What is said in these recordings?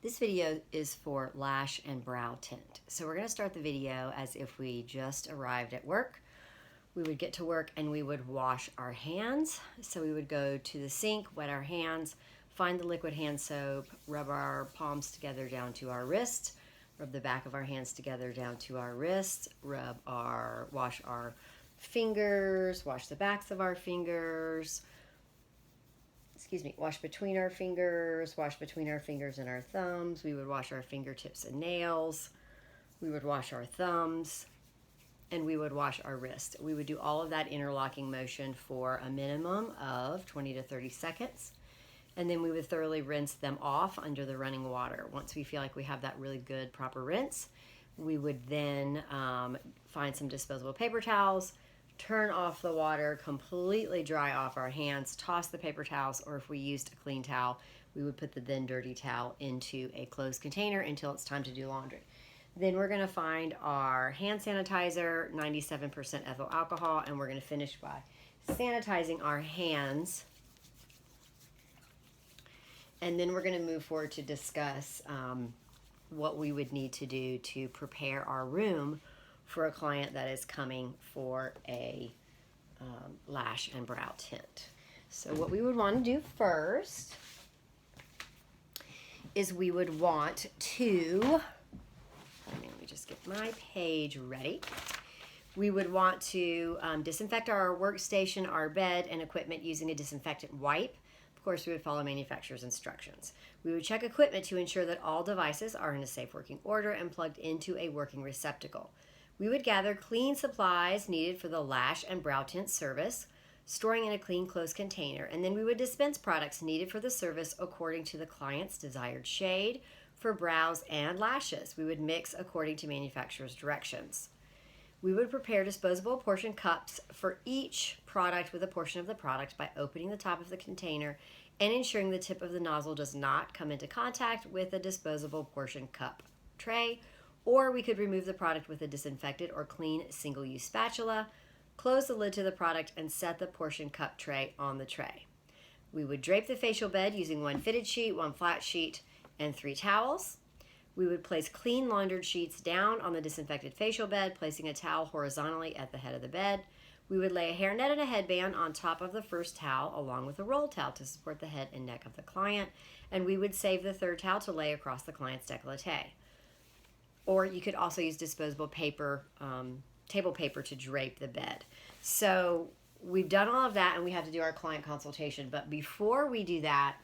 This video is for lash and brow tint. So we're going to start the video as if we just arrived at work. We would get to work and we would wash our hands. So we would go to the sink, wet our hands, find the liquid hand soap, rub our palms together down to our wrist, rub the back of our hands together down to our wrist, wash our fingers, wash the backs of our fingers, wash between our fingers, wash between our fingers and our thumbs. We would wash our fingertips and nails. We would wash our thumbs, and we would wash our wrist. We would do all of that interlocking motion for a minimum of 20 to 30 seconds. And then we would thoroughly rinse them off under the running water. Once we feel like we have that really good, proper rinse, we would then find some disposable paper towels, turn off the water, completely dry off our hands, toss the paper towels, or if we used a clean towel, we would put the then dirty towel into a closed container until it's time to do laundry. Then we're going to find our hand sanitizer, 97% ethyl alcohol, and we're going to finish by sanitizing our hands. And then we're going to move forward to discuss what we would need to do to prepare our room for a client that is coming for a lash and brow tint. So what we would want to do first is we would want to, let me just get my page ready. We would want to disinfect our workstation, our bed, and equipment using a disinfectant wipe. Of course, we would follow manufacturer's instructions. We would check equipment to ensure that all devices are in a safe working order and plugged into a working receptacle. We would gather clean supplies needed for the lash and brow tint service, storing in a clean, closed container, and then we would dispense products needed for the service according to the client's desired shade for brows and lashes. We would mix according to manufacturer's directions. We would prepare disposable portion cups for each product with a portion of the product by opening the top of the container and ensuring the tip of the nozzle does not come into contact with a disposable portion cup tray, or we could remove the product with a disinfected or clean single-use spatula, close the lid to the product, and set the portion cup tray on the tray. We would drape the facial bed using one fitted sheet, one flat sheet, and 3 towels. We would place clean laundered sheets down on the disinfected facial bed, placing a towel horizontally at the head of the bed. We would lay a hairnet and a headband on top of the first towel along with a roll towel to support the head and neck of the client, and we would save the third towel to lay across the client's décolleté. Or you could also use disposable paper, table paper to drape the bed. So we've done all of that and we have to do our client consultation. But before we do that,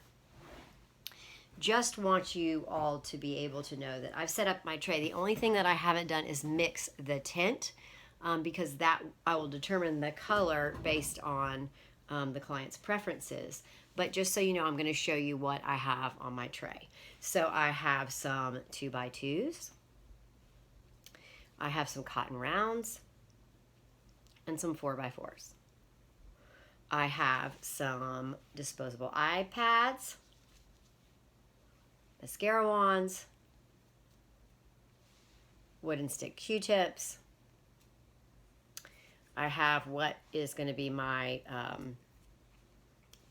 just want you all to be able to know that I've set up my tray. The only thing that I haven't done is mix the tint because that I will determine the color based on the client's preferences. But just so you know, I'm going to show you what I have on my tray. So I have some 2x2s. I have some cotton rounds and some 4x4s. I have some disposable iPads, mascara wands, wooden stick Q-tips. I have what is going to be my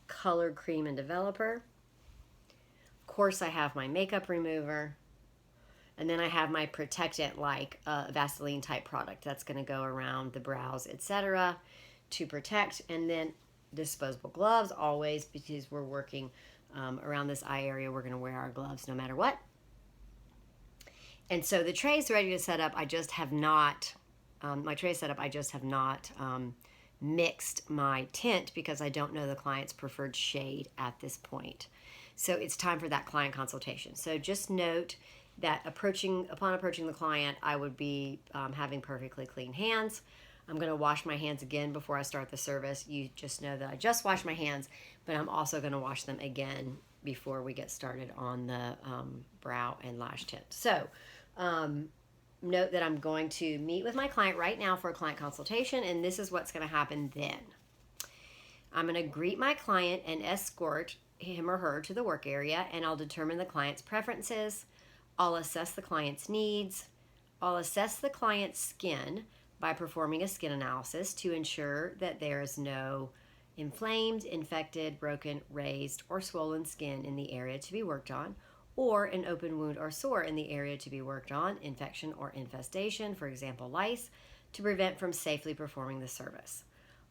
color cream and developer. Of course, I have my makeup remover. And then I have my protectant, like a Vaseline type product that's going to go around the brows, etc. to protect. And then disposable gloves always, because we're working around this eye area. We're going to wear our gloves no matter what. And so the tray is ready to set up. I just have not, my tray is set up. I just have not mixed my tint because I don't know the client's preferred shade at this point. So it's time for that client consultation. So just note that upon approaching the client, I would be having perfectly clean hands. I'm going to wash my hands again before I start the service. You just know that I just washed my hands, but I'm also going to wash them again before we get started on the brow and lash tint. So note that I'm going to meet with my client right now for a client consultation, and this is what's going to happen then. I'm going to greet my client and escort him or her to the work area, and I'll determine the client's preferences. I'll assess the client's needs. I'll assess the client's skin by performing a skin analysis to ensure that there is no inflamed, infected, broken, raised, or swollen skin in the area to be worked on, or an open wound or sore in the area to be worked on, infection or infestation, for example, lice, to prevent from safely performing the service.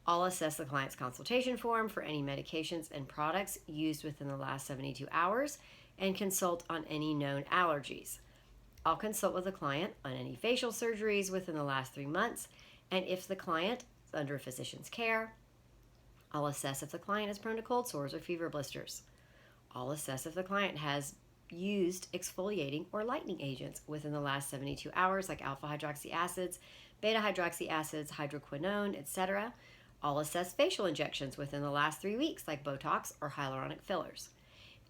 I'll assess the client's consultation form for any medications and products used within the last 72 hours and consult on any known allergies. I'll consult with the client on any facial surgeries within the last 3 months, and if the client is under a physician's care, I'll assess if the client is prone to cold sores or fever blisters. I'll assess if the client has used exfoliating or lightening agents within the last 72 hours, like alpha hydroxy acids, beta hydroxy acids, hydroquinone, etc. I'll assess facial injections within the last 3 weeks, like Botox or hyaluronic fillers.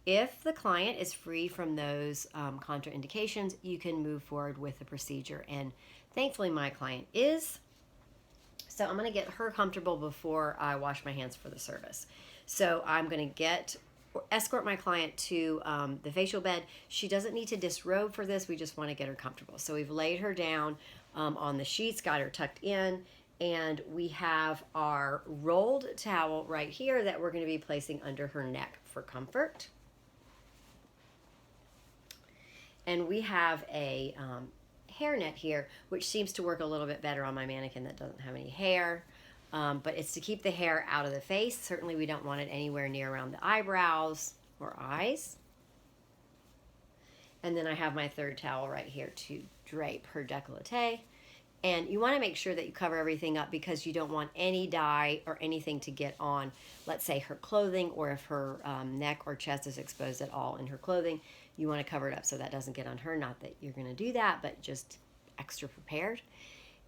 If the client is free from those contraindications, you can move forward with the procedure. And thankfully, my client is. So I'm going to get her comfortable before I wash my hands for the service. So I'm going to escort my client to the facial bed. She doesn't need to disrobe for this. We just want to get her comfortable. So we've laid her down on the sheets, got her tucked in, and we have our rolled towel right here that we're going to be placing under her neck for comfort. And we have a hairnet here, which seems to work a little bit better on my mannequin that doesn't have any hair. But it's to keep the hair out of the face. Certainly we don't want it anywhere near around the eyebrows or eyes. And then I have my third towel right here to drape her décolleté. And you want to make sure that you cover everything up because you don't want any dye or anything to get on, let's say, her clothing, or if her neck or chest is exposed at all in her clothing, you want to cover it up so that doesn't get on her. Not that you're going to do that, but just extra prepared.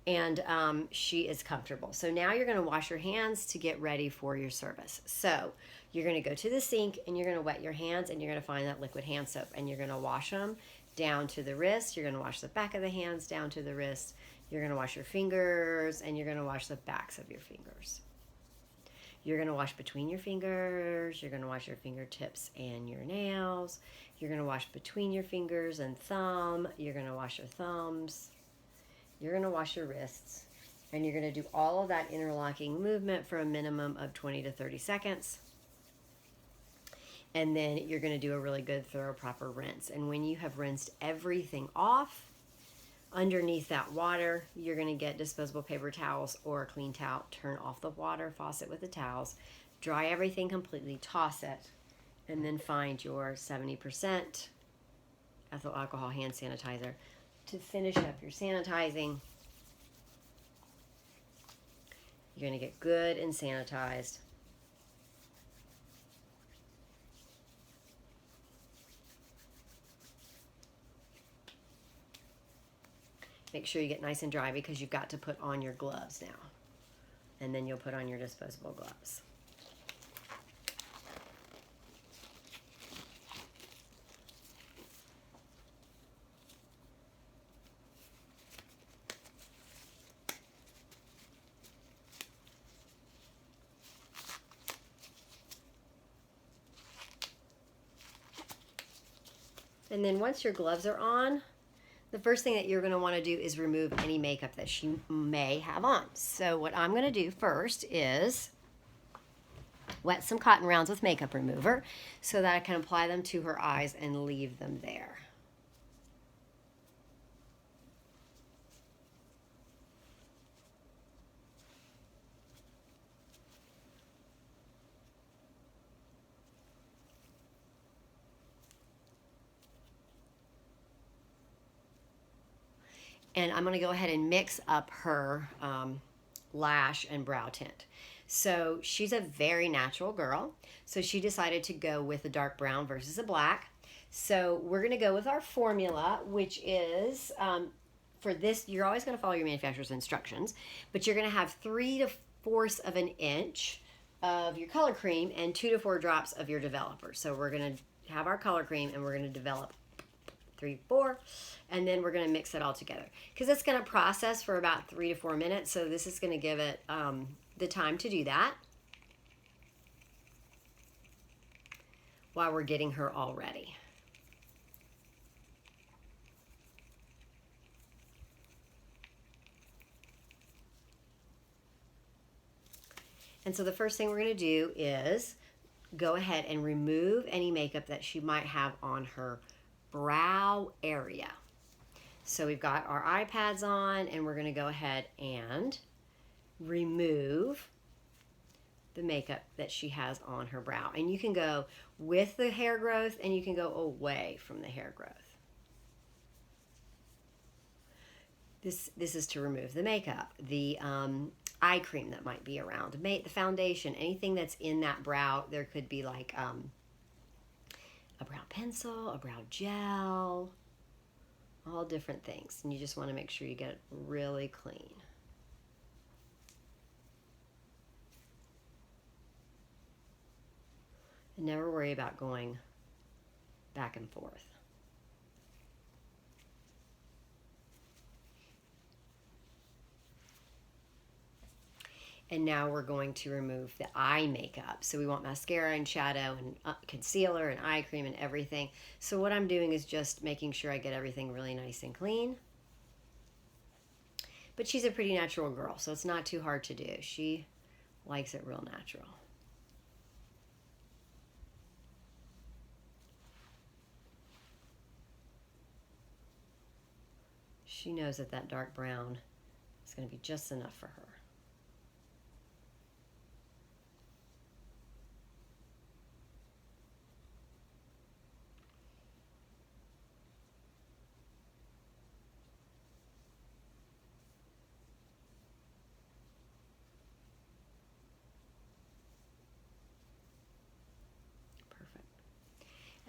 And she is comfortable. So now you're going to wash your hands to get ready for your service. So you're going to go to the sink and you're going to wet your hands and you're going to find that liquid hand soap and you're going to wash them down to the wrist. You're going to wash the back of the hands down to the wrist. You're going to wash your fingers and you're going to wash the backs of your fingers. You're going to wash between your fingers. You're going to wash your fingertips and your nails. You're going to wash between your fingers and thumb. You're going to wash your thumbs. You're going to wash your wrists. And you're going to do all of that interlocking movement for a minimum of 20 to 30 seconds. And then you're going to do a really good, thorough, proper rinse. And when you have rinsed everything off, underneath that water, you're going to get disposable paper towels or a clean towel. Turn off the water faucet with the towels. Dry everything completely. Toss it. And then find your 70% ethyl alcohol hand sanitizer to finish up your sanitizing. You're going to get good and sanitized. Make sure you get nice and dry because you've got to put on your gloves now. And then you'll put on your disposable gloves. And then once your gloves are on, the first thing that you're going to want to do is remove any makeup that she may have on. So what I'm going to do first is wet some cotton rounds with makeup remover so that I can apply them to her eyes and leave them there. And I'm going to go ahead and mix up her lash and brow tint. So she's a very natural girl. So she decided to go with a dark brown versus a black. So we're going to go with our formula, which is, for this, you're always going to follow your manufacturer's instructions, but you're going to have 3/4 of an inch of your color cream and 2 to 4 drops of your developer. So we're going to have our color cream and we're going to develop 3, 4, and then we're going to mix it all together because it's going to process for about 3 to 4 minutes. So this is going to give it the time to do that while we're getting her all ready. And so the first thing we're going to do is go ahead and remove any makeup that she might have on her brow area. So we've got our eye pads on, and we're going to go ahead and remove the makeup that she has on her brow. And you can go with the hair growth, and you can go away from the hair growth. This is to remove the makeup, the eye cream that might be around, the foundation, anything that's in that brow. There could be like a brow pencil, a brow gel, all different things. And you just want to make sure you get it really clean. And never worry about going back and forth. And now we're going to remove the eye makeup. So we want mascara and shadow and concealer and eye cream and everything. So what I'm doing is just making sure I get everything really nice and clean. But she's a pretty natural girl, so it's not too hard to do. She likes it real natural. She knows that that dark brown is going to be just enough for her.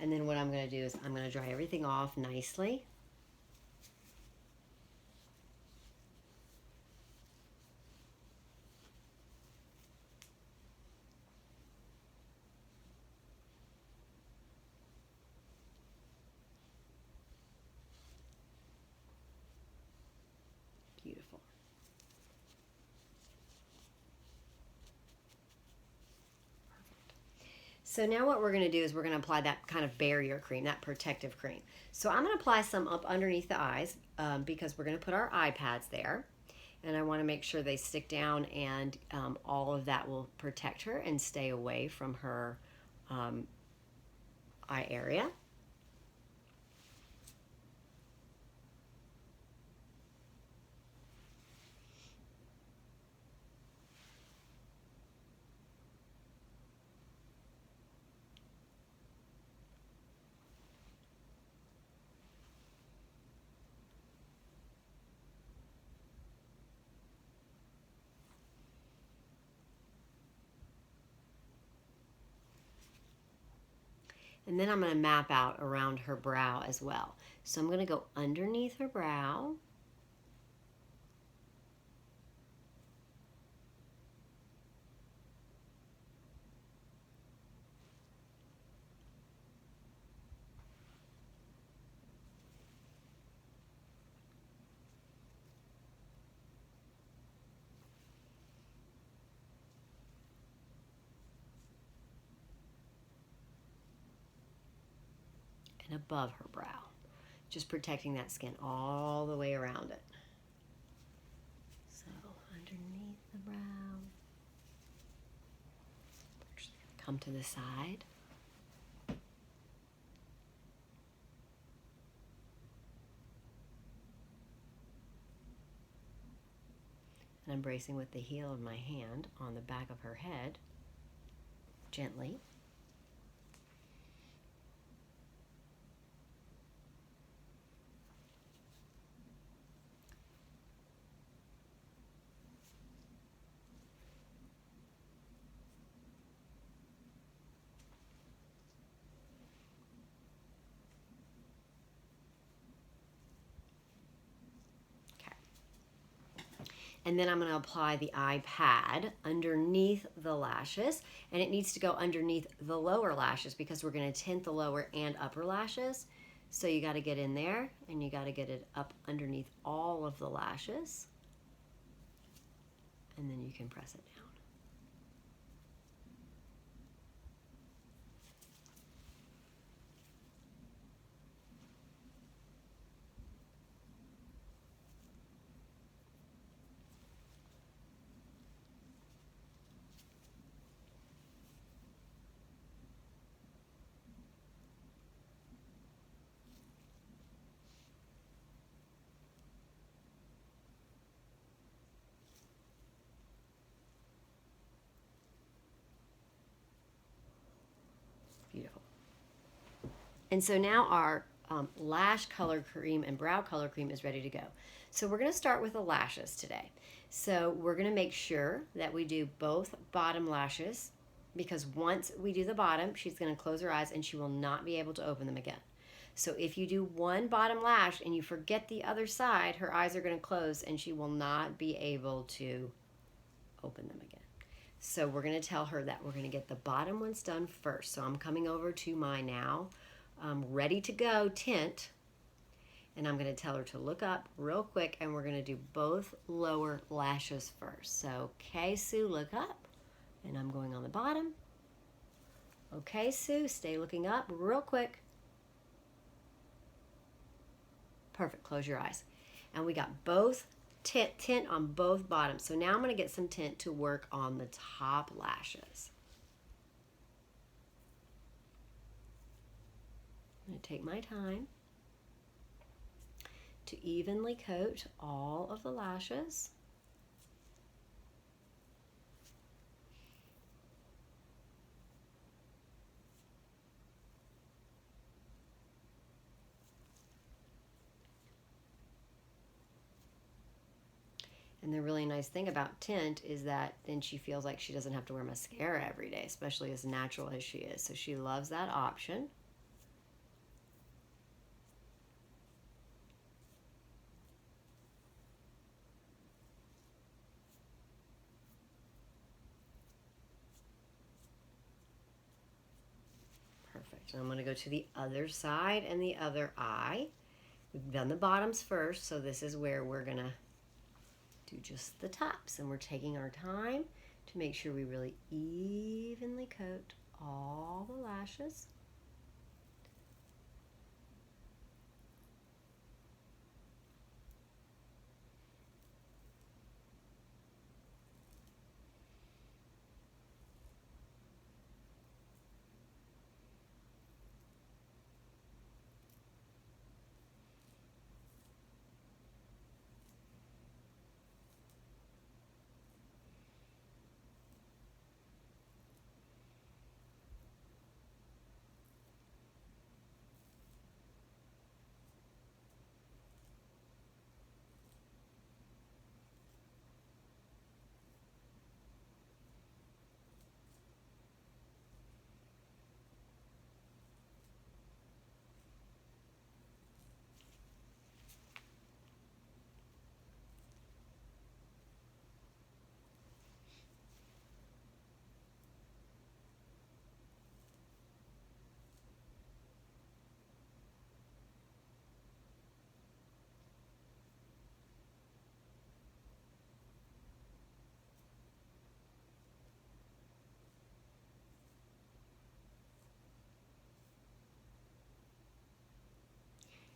And then what I'm going to do is I'm going to dry everything off nicely. Beautiful. So now what we're going to do is we're going to apply that kind of barrier cream, that protective cream. So I'm going to apply some up underneath the eyes because we're going to put our eye pads there. And I want to make sure they stick down, and all of that will protect her and stay away from her eye area. And then I'm going to map out around her brow as well. So I'm going to go underneath her brow. And above her brow, just protecting that skin all the way around it. So underneath the brow, come to the side. And I'm bracing with the heel of my hand on the back of her head, gently. And then I'm going to apply the eye pad underneath the lashes, and it needs to go underneath the lower lashes because we're going to tint the lower and upper lashes. So you got to get in there, and you got to get it up underneath all of the lashes, and then you can press it down. And so now our lash color cream and brow color cream is ready to go. So we're going to start with the lashes today. So we're going to make sure that we do both bottom lashes, because once we do the bottom, she's going to close her eyes and she will not be able to open them again. So if you do one bottom lash and you forget the other side, her eyes are going to close and she will not be able to open them again. So we're going to tell her that we're going to get the bottom ones done first. So I'm coming over to my now ready to go tint, and I'm going to tell her to look up real quick, and we're going to do both lower lashes first. So, okay, Sue, look up, and I'm going on the bottom. Okay, Sue, stay looking up real quick. Perfect, close your eyes. And we got both tint on both bottoms. So now I'm going to get some tint to work on the top lashes. I'm going to take my time to evenly coat all of the lashes. And the really nice thing about tint is that then she feels like she doesn't have to wear mascara every day, especially as natural as she is. So she loves that option. Perfect. And I'm going to go to the other side and the other eye. We've done the bottoms first, so this is where we're going to do just the tops. And we're taking our time to make sure we really evenly coat all the lashes.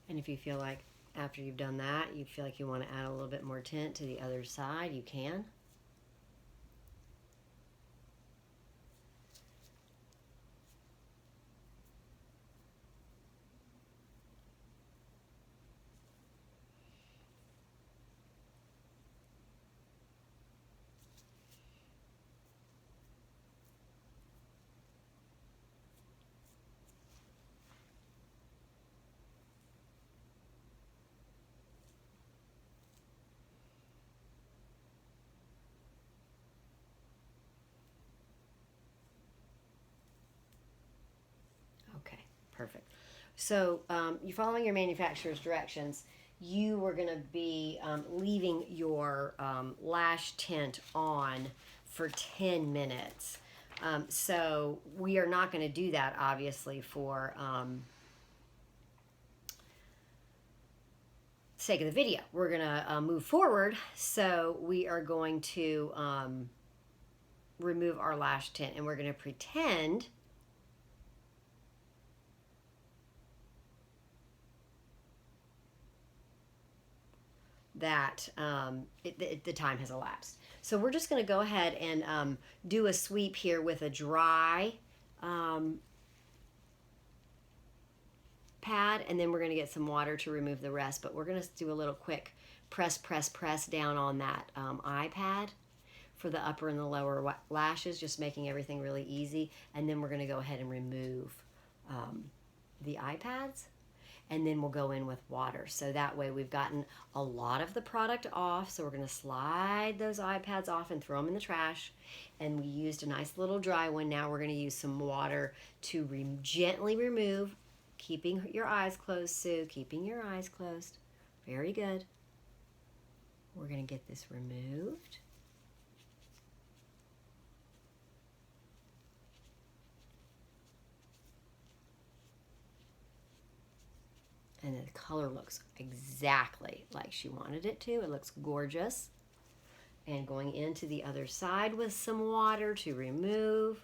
And if you feel like after you've done that, you feel like you want to add a little bit more tint to the other side, you can. Okay, perfect. So you're following your manufacturer's directions. You were going to be leaving your lash tint on for 10 minutes. So we are not going to do that, obviously, for sake of the video. We're going to move forward. So we are going to remove our lash tint, and we're going to pretend that the time has elapsed. So we're just going to go ahead and do a sweep here with a dry pad, and then we're going to get some water to remove the rest. But we're going to do a little quick press down on that eye pad for the upper and the lower lashes, just making everything really easy. And then we're going to go ahead and remove the eye pads, and then we'll go in with water. So that way we've gotten a lot of the product off. So we're going to slide those eye pads off and throw them in the trash. And we used a nice little dry one. Now we're going to use some water to gently remove, keeping your eyes closed, Sue, keeping your eyes closed. Very good. We're going to get this removed. And the color looks exactly like she wanted it to. It looks gorgeous. And going into the other side with some water to remove.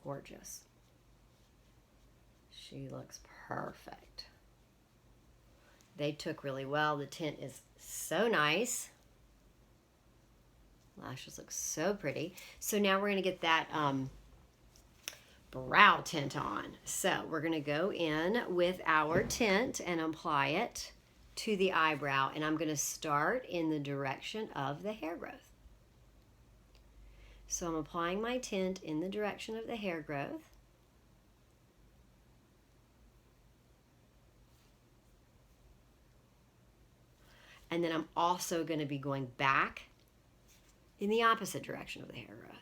Gorgeous. She looks perfect. They took really well. The tint is so nice. Lashes look so pretty. So now we're going to get that brow tint on. So we're going to go in with our tint and apply it to the eyebrow. And I'm going to start in the direction of the hair growth. So I'm applying my tint in the direction of the hair growth. And then I'm also going to be going back in the opposite direction of the hair growth.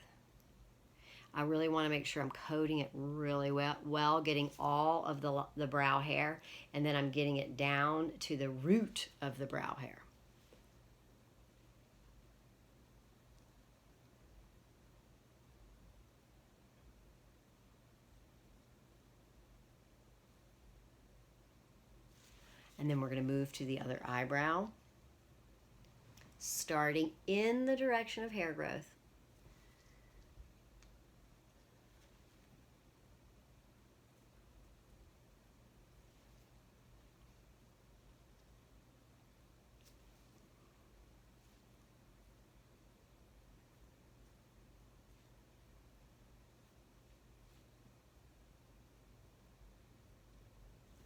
I really want to make sure I'm coating it really well, getting all of the brow hair, and then I'm getting it down to the root of the brow hair. And then we're going to move to the other eyebrow, starting in the direction of hair growth.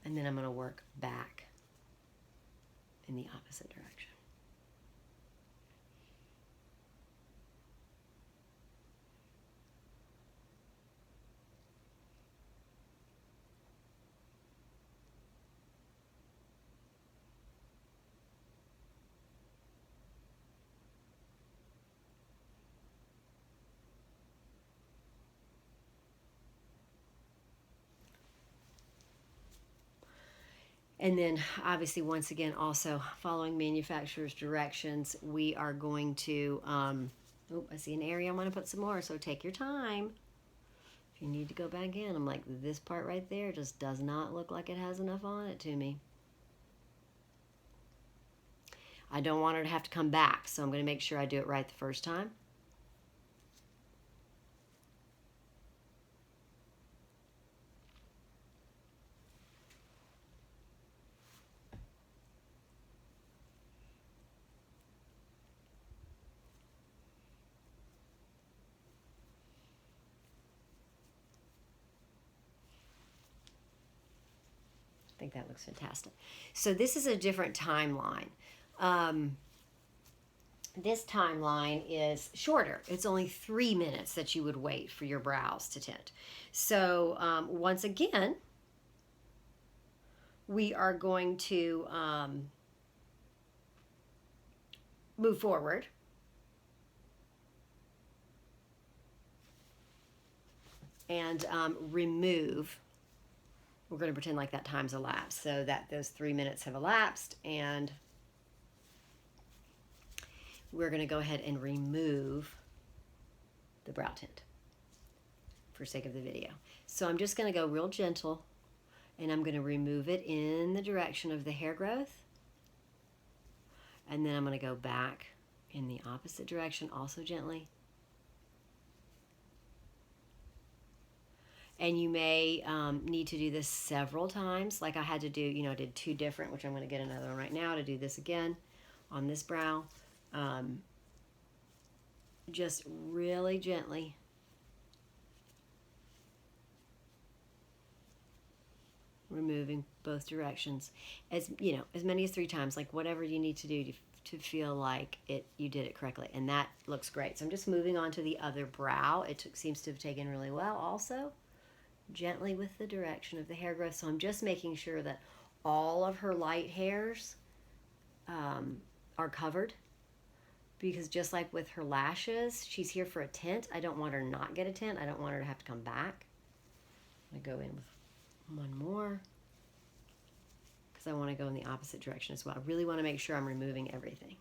And then I'm going to work back in the opposite direction. And then obviously, once again, also following manufacturer's directions, we are going to, oh, I see an area I want to put some more, so take your time. If you need to go back in, I'm like, this part right there just does not look like it has enough on it to me. I don't want her to have to come back, so I'm going to make sure I do it right the first time. I think that looks fantastic. So this is a different timeline. This timeline is shorter. It's only 3 minutes that you would wait for your brows to tint. So once again, we are going to move forward. And remove. We're going to pretend like that time's elapsed, so that those 3 minutes have elapsed, and we're going to go ahead and remove the brow tint for sake of the video. So I'm just going to go real gentle, and I'm going to remove it in the direction of the hair growth, and then I'm going to go back in the opposite direction, also gently. And you may need to do this several times, like I had to do, I did 2 different, which I'm going to get another one right now to do this again on this brow. Just really gently. Removing both directions, as you know, as many as 3 times, like whatever you need to do to feel like you did it correctly, and that looks great. So I'm just moving on to the other brow. Seems to have taken really well, also gently with the direction of the hair growth. So I'm just making sure that all of her light hairs are covered, because just like with her lashes, she's here for a tint. I don't want her to not get a tint. I don't want her to have to come back. I'm gonna go in with one more, because I want to go in the opposite direction as well. I really want to make sure I'm removing everything.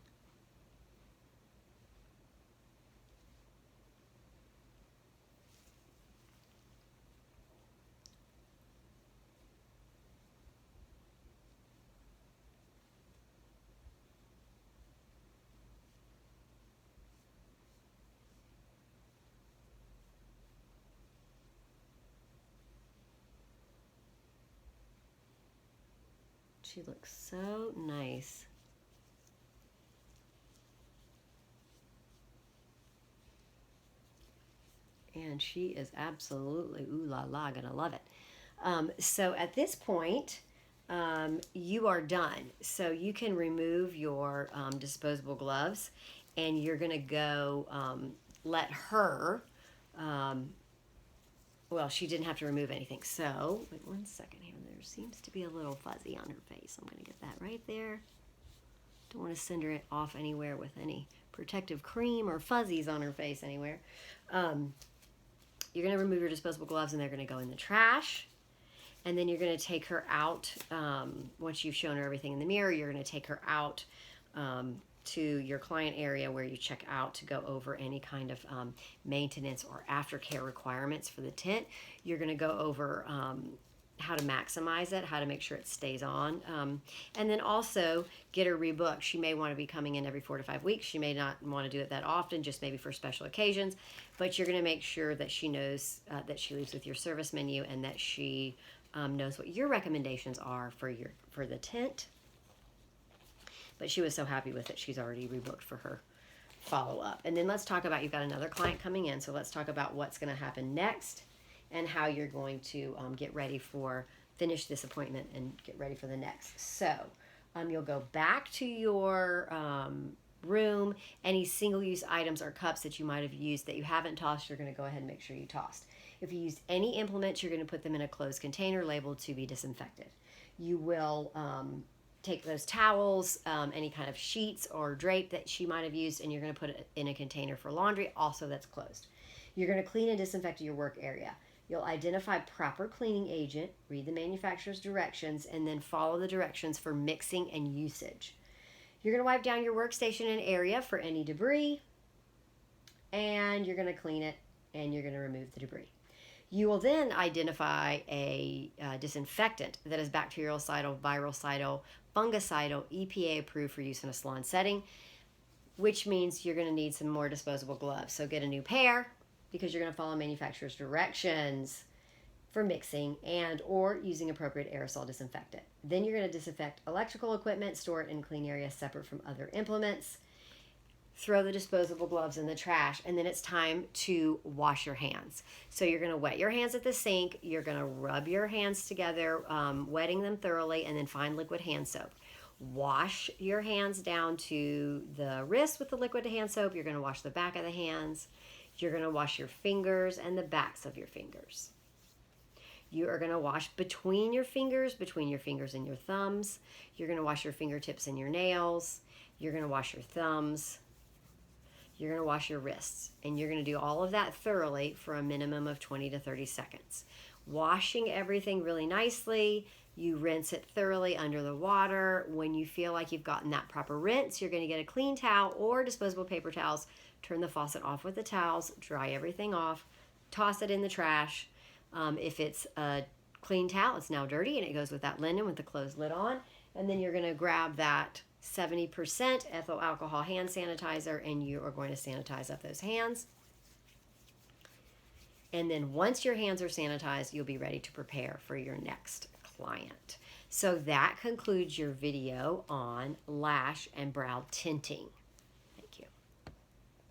She looks so nice. And she is absolutely, ooh la la, gonna love it. So at this point, you are done. So you can remove your disposable gloves, and you're gonna go let her, well, she didn't have to remove anything. So, wait 1 second here. There seems to be a little fuzzy on her face. I'm going to get that right there. Don't want to send her off anywhere with any protective cream or fuzzies on her face anywhere. You're going to remove your disposable gloves, and they're going to go in the trash. And then you're going to take her out. Once you've shown her everything in the mirror, you're going to take her out to your client area where you check out to go over any kind of maintenance or aftercare requirements for the tint. You're going to go over how to maximize it, how to make sure it stays on, and then also get her rebooked. She may want to be coming in every 4 to 5 weeks. She may not want to do it that often, just maybe for special occasions, but you're going to make sure that she knows that she leaves with your service menu, and that she knows what your recommendations are for the tint. But she was so happy with it, she's already rebooked for her follow-up. And then let's talk about, you've got another client coming in, so let's talk about what's going to happen next and how you're going to get ready finish this appointment and get ready for the next. So you'll go back to your room. Any single-use items or cups that you might have used that you haven't tossed, you're going to go ahead and make sure you tossed. If you used any implements, you're going to put them in a closed container labeled to be disinfected. You will take those towels, any kind of sheets or drape that she might have used, and you're going to put it in a container for laundry, also that's closed. You're going to clean and disinfect your work area. You'll identify proper cleaning agent, read the manufacturer's directions, and then follow the directions for mixing and usage. You're going to wipe down your workstation and area for any debris, and you're going to clean it, and you're going to remove the debris. You will then identify a disinfectant that is bactericidal, virucidal, fungicidal, EPA approved for use in a salon setting, which means you're going to need some more disposable gloves. So get a new pair, because you're going to follow manufacturer's directions for mixing and or using appropriate aerosol disinfectant. Then you're going to disinfect electrical equipment, store it in clean areas separate from other implements. Throw the disposable gloves in the trash, and then it's time to wash your hands. So you're going to wet your hands at the sink. You're going to rub your hands together, wetting them thoroughly, and then find liquid hand soap. Wash your hands down to the wrist with the liquid hand soap. You're going to wash the back of the hands. You're going to wash your fingers and the backs of your fingers. You are going to wash between your fingers and your thumbs. You're going to wash your fingertips and your nails. You're going to wash your thumbs. You're going to wash your wrists, and you're going to do all of that thoroughly for a minimum of 20 to 30 seconds. Washing everything really nicely, you rinse it thoroughly under the water. When you feel like you've gotten that proper rinse, you're going to get a clean towel or disposable paper towels, turn the faucet off with the towels, dry everything off, toss it in the trash. If it's a clean towel, it's now dirty, and it goes with that linen with the closed lid on, and then you're going to grab that 70% ethyl alcohol hand sanitizer, and you are going to sanitize up those hands. And then once your hands are sanitized, you'll be ready to prepare for your next client. So that concludes your video on lash and brow tinting.